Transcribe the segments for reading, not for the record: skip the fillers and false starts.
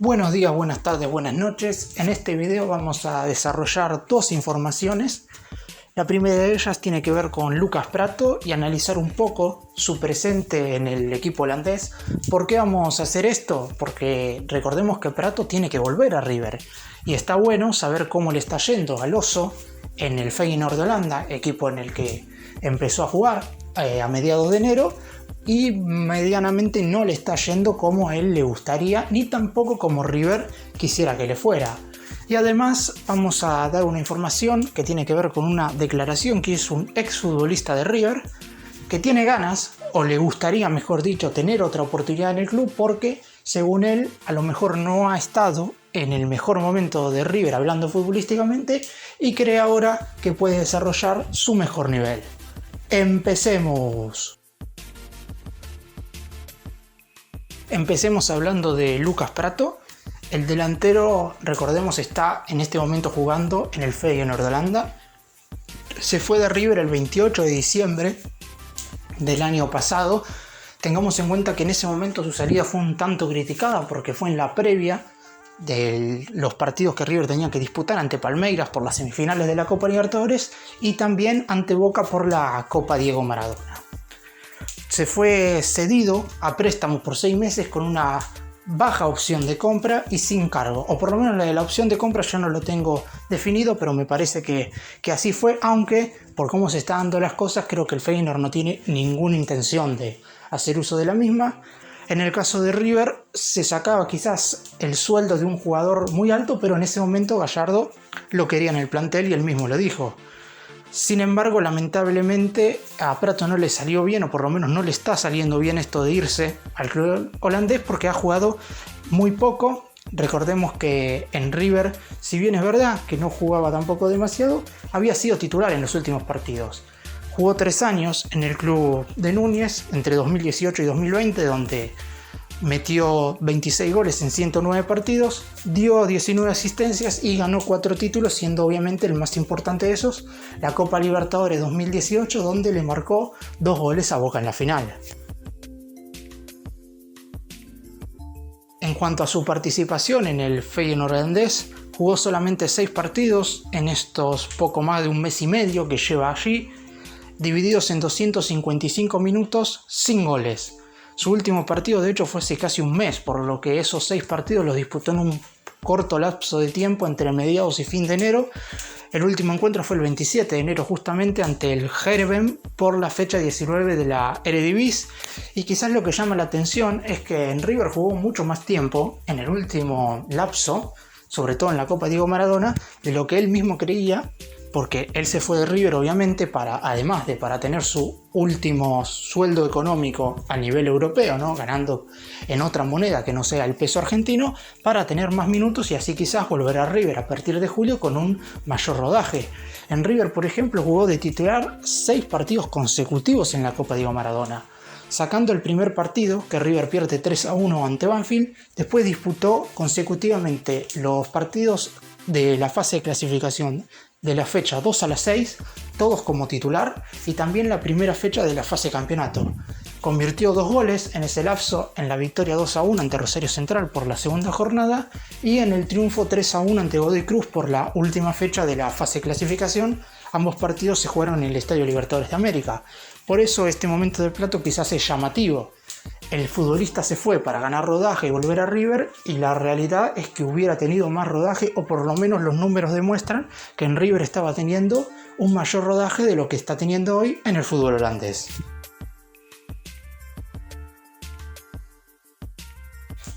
Buenos días, buenas tardes, buenas noches. En este video vamos a desarrollar dos informaciones. La primera de ellas tiene que ver con Lucas Pratto y analizar un poco su presente en el equipo holandés. ¿Por qué vamos a hacer esto? Porque recordemos que Pratto tiene que volver a River y está bueno saber cómo le está yendo al Oso en el Feyenoord de Holanda, equipo en el que empezó a jugar a mediados de enero, y medianamente no le está yendo como a él le gustaría, ni tampoco como River quisiera que le fuera. Y además vamos a dar una información que tiene que ver con una declaración que hizo un exfutbolista de River, que tiene ganas, o le gustaría mejor dicho, tener otra oportunidad en el club, porque según él a lo mejor no ha estado en el mejor momento de River hablando futbolísticamente y cree ahora que puede desarrollar su mejor nivel. ¡Empecemos! Empecemos hablando de Lucas Pratto. El delantero, recordemos, está en este momento jugando en el Feyenoord de Holanda. Se fue de River el 28 de diciembre del año pasado. Tengamos en cuenta que en ese momento su salida fue un tanto criticada porque fue en la previa de los partidos que River tenía que disputar ante Palmeiras por las semifinales de la Copa Libertadores y también ante Boca por la Copa Diego Maradona. Se fue cedido a préstamo por 6 meses con una baja opción de compra y sin cargo, o por lo menos la opción de compra yo no lo tengo definido, pero me parece que así fue, aunque por cómo se están dando las cosas creo que el Feyenoord no tiene ninguna intención de hacer uso de la misma. En el caso de River se sacaba quizás el sueldo de un jugador muy alto, pero en ese momento Gallardo lo quería en el plantel y él mismo lo dijo. Sin embargo, lamentablemente a Pratto no le salió bien, o por lo menos no le está saliendo bien esto de irse al club holandés porque ha jugado muy poco. Recordemos que en River, si bien es verdad que no jugaba tampoco demasiado, había sido titular en los últimos partidos. Jugó 3 años en el club de Núñez entre 2018 y 2020, donde metió 26 goles en 109 partidos, dio 19 asistencias y ganó 4 títulos, siendo obviamente el más importante de esos la Copa Libertadores 2018, donde le marcó 2 goles a Boca en la final. En cuanto a su participación en el Feyenoord holandés, jugó solamente 6 partidos en estos poco más de un mes y medio que lleva allí, divididos en 255 minutos sin goles. Su último partido de hecho fue hace casi un mes, por lo que esos 6 partidos los disputó en un corto lapso de tiempo entre mediados y fin de enero. El último encuentro fue el 27 de enero justamente ante el Heerenveen por la fecha 19 de la Eredivisie, y quizás lo que llama la atención es que en River jugó mucho más tiempo en el último lapso, sobre todo en la Copa Diego Maradona, de lo que él mismo creía, porque él se fue de River obviamente para tener su último sueldo económico a nivel europeo, ¿no? Ganando en otra moneda que no sea el peso argentino, para tener más minutos y así quizás volver a River a partir de julio con un mayor rodaje. En River, por ejemplo, jugó de titular 6 partidos consecutivos en la Copa Diego Maradona. Sacando el primer partido, que River pierde 3-1 ante Banfield, después disputó consecutivamente los partidos de la fase de clasificación de la fecha 2 a la 6, todos como titular, y también la primera fecha de la fase campeonato. Convirtió 2 goles en ese lapso en la victoria 2-1 ante Rosario Central por la segunda jornada y en el triunfo 3-1 ante Godoy Cruz por la última fecha de la fase de clasificación. Ambos partidos se jugaron en el Estadio Libertadores de América. Por eso este momento del Pratto quizás es llamativo. El futbolista se fue para ganar rodaje y volver a River, y la realidad es que hubiera tenido más rodaje, o por lo menos los números demuestran que en River estaba teniendo un mayor rodaje de lo que está teniendo hoy en el fútbol holandés.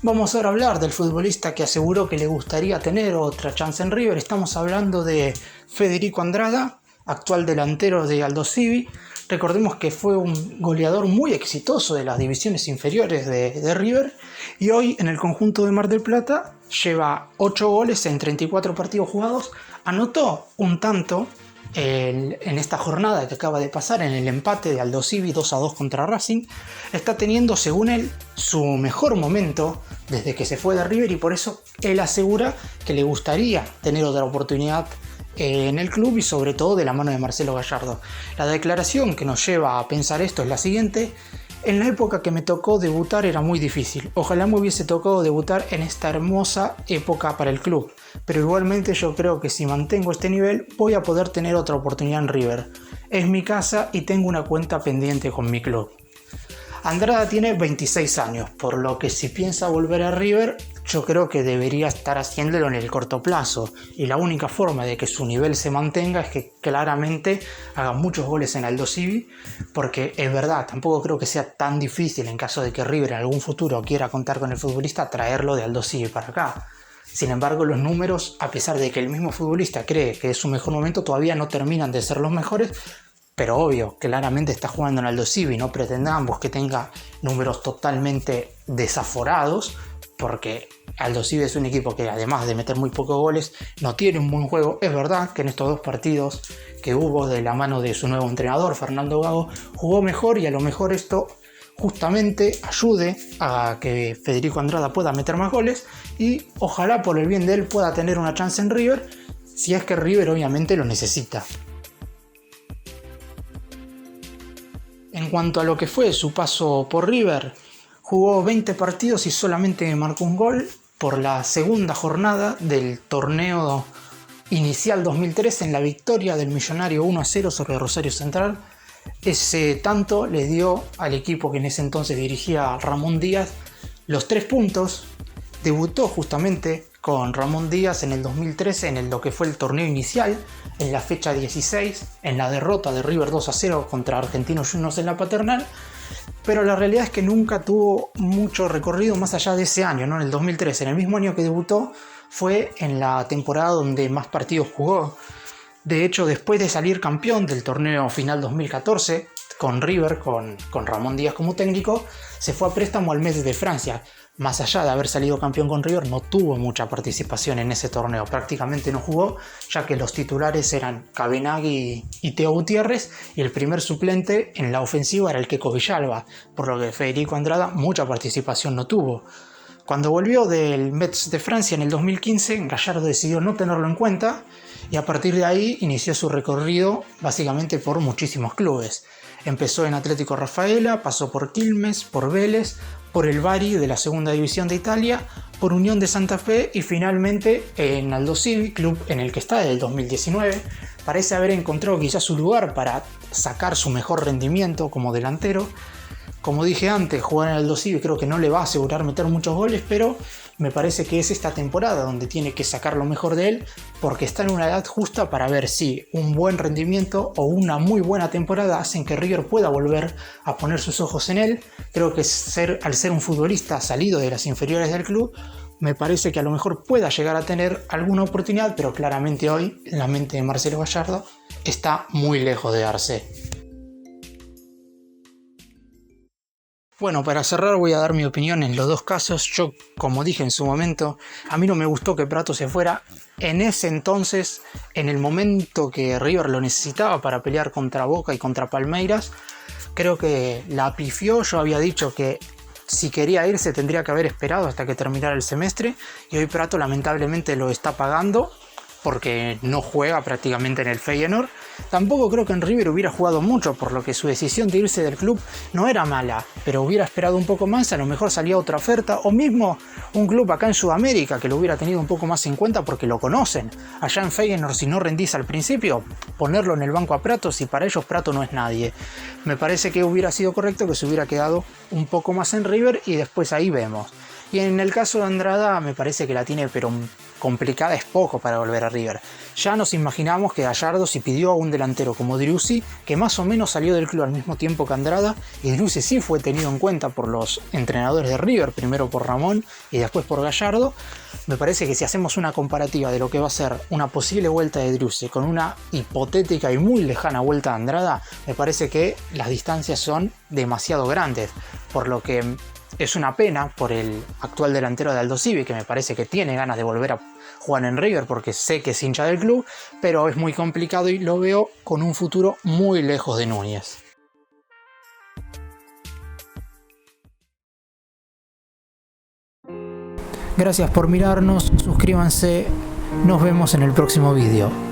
Vamos ahora a hablar del futbolista que aseguró que le gustaría tener otra chance en River. Estamos hablando de Federico Andrada, actual delantero de Aldosivi. Recordemos que fue un goleador muy exitoso de las divisiones inferiores de River, y hoy en el conjunto de Mar del Plata lleva 8 goles en 34 partidos jugados. Anotó un tanto en esta jornada que acaba de pasar en el empate de Aldosivi 2-2 contra Racing. Está teniendo, según él, su mejor momento desde que se fue de River, y por eso él asegura que le gustaría tener otra oportunidad en el club, y sobre todo de la mano de Marcelo Gallardo. La declaración que nos lleva a pensar esto es la siguiente: En la época que me tocó debutar era muy difícil. Ojalá me hubiese tocado debutar en esta hermosa época para el club. Pero igualmente yo creo que si mantengo este nivel voy a poder tener otra oportunidad en River. Es mi casa y tengo una cuenta pendiente con mi club. Andrada tiene 26 años, por lo que si piensa volver a River, yo creo que debería estar haciéndolo en el corto plazo. Y la única forma de que su nivel se mantenga es que claramente haga muchos goles en Aldosivi, porque es verdad, tampoco creo que sea tan difícil en caso de que River en algún futuro quiera contar con el futbolista, traerlo de Aldosivi para acá. Sin embargo, los números, a pesar de que el mismo futbolista cree que es su mejor momento, todavía no terminan de ser los mejores. Pero obvio, claramente está jugando en Aldosivi, no pretendamos que tenga números totalmente desaforados, porque Aldosivi es un equipo que además de meter muy pocos goles, no tiene un buen juego. Es verdad que en estos 2 partidos que hubo de la mano de su nuevo entrenador, Fernando Gago, jugó mejor y a lo mejor esto justamente ayude a que Federico Andrada pueda meter más goles y ojalá por el bien de él pueda tener una chance en River, si es que River obviamente lo necesita. En cuanto a lo que fue su paso por River, jugó 20 partidos y solamente marcó un gol por la segunda jornada del torneo inicial 2003 en la victoria del Millonario 1-0 sobre Rosario Central. Ese tanto le dio al equipo que en ese entonces dirigía Ramón Díaz los 3 puntos. Debutó justamente con Ramón Díaz en el 2013 en lo que fue el torneo inicial, en la fecha 16, en la derrota de River 2-0 contra Argentinos Juniors en la Paternal, pero la realidad es que nunca tuvo mucho recorrido más allá de ese año, ¿no? En el 2013, en el mismo año que debutó, fue en la temporada donde más partidos jugó. De hecho, después de salir campeón del torneo final 2014, con River, con Ramón Díaz como técnico, se fue a préstamo al Metz de Francia. Más allá de haber salido campeón con River, no tuvo mucha participación en ese torneo, prácticamente no jugó, ya que los titulares eran Cabenagui y Teo Gutiérrez, y el primer suplente en la ofensiva era el Queco Villalba, por lo que Federico Andrada mucha participación no tuvo. Cuando volvió del Metz de Francia en el 2015, Gallardo decidió no tenerlo en cuenta, y a partir de ahí inició su recorrido básicamente por muchísimos clubes. Empezó en Atlético Rafaela, pasó por Quilmes, por Vélez, por el Bari de la segunda división de Italia, por Unión de Santa Fe y finalmente en Aldosivi, club en el que está desde el 2019. Parece haber encontrado quizás su lugar para sacar su mejor rendimiento como delantero. Como dije antes, jugar en Aldosivi creo que no le va a asegurar meter muchos goles, pero me parece que es esta temporada donde tiene que sacar lo mejor de él, porque está en una edad justa para ver si un buen rendimiento o una muy buena temporada hacen que River pueda volver a poner sus ojos en él. Creo que al ser un futbolista salido de las inferiores del club, me parece que a lo mejor pueda llegar a tener alguna oportunidad, pero claramente hoy la mente de Marcelo Gallardo está muy lejos de darse. Bueno, para cerrar voy a dar mi opinión en los 2 casos. Yo, como dije en su momento, a mí no me gustó que Prato se fuera. En ese entonces, en el momento que River lo necesitaba para pelear contra Boca y contra Palmeiras, creo que la pifió. Yo había dicho que si quería irse tendría que haber esperado hasta que terminara el semestre, y hoy Prato lamentablemente lo está pagando porque no juega prácticamente en el Feyenoord. Tampoco creo que en River hubiera jugado mucho, por lo que su decisión de irse del club no era mala, pero hubiera esperado un poco más, a lo mejor salía otra oferta, o mismo un club acá en Sudamérica que lo hubiera tenido un poco más en cuenta porque lo conocen. Allá en Feyenoord, si no rendís al principio, ponerlo en el banco a Prato, si para ellos Prato no es nadie. Me parece que hubiera sido correcto que se hubiera quedado un poco más en River y después ahí vemos. Y en el caso de Andrada me parece que la tiene, pero complicada es poco para volver a River. Ya nos imaginamos que Gallardo, si pidió a un delantero como Driussi, que más o menos salió del club al mismo tiempo que Andrada, y Driussi sí fue tenido en cuenta por los entrenadores de River, primero por Ramón y después por Gallardo, me parece que si hacemos una comparativa de lo que va a ser una posible vuelta de Driussi con una hipotética y muy lejana vuelta de Andrada, me parece que las distancias son demasiado grandes, por lo que es una pena por el actual delantero de Aldosivi, que me parece que tiene ganas de volver a jugar en River porque sé que es hincha del club, pero es muy complicado y lo veo con un futuro muy lejos de Núñez. Gracias por mirarnos, suscríbanse, nos vemos en el próximo vídeo.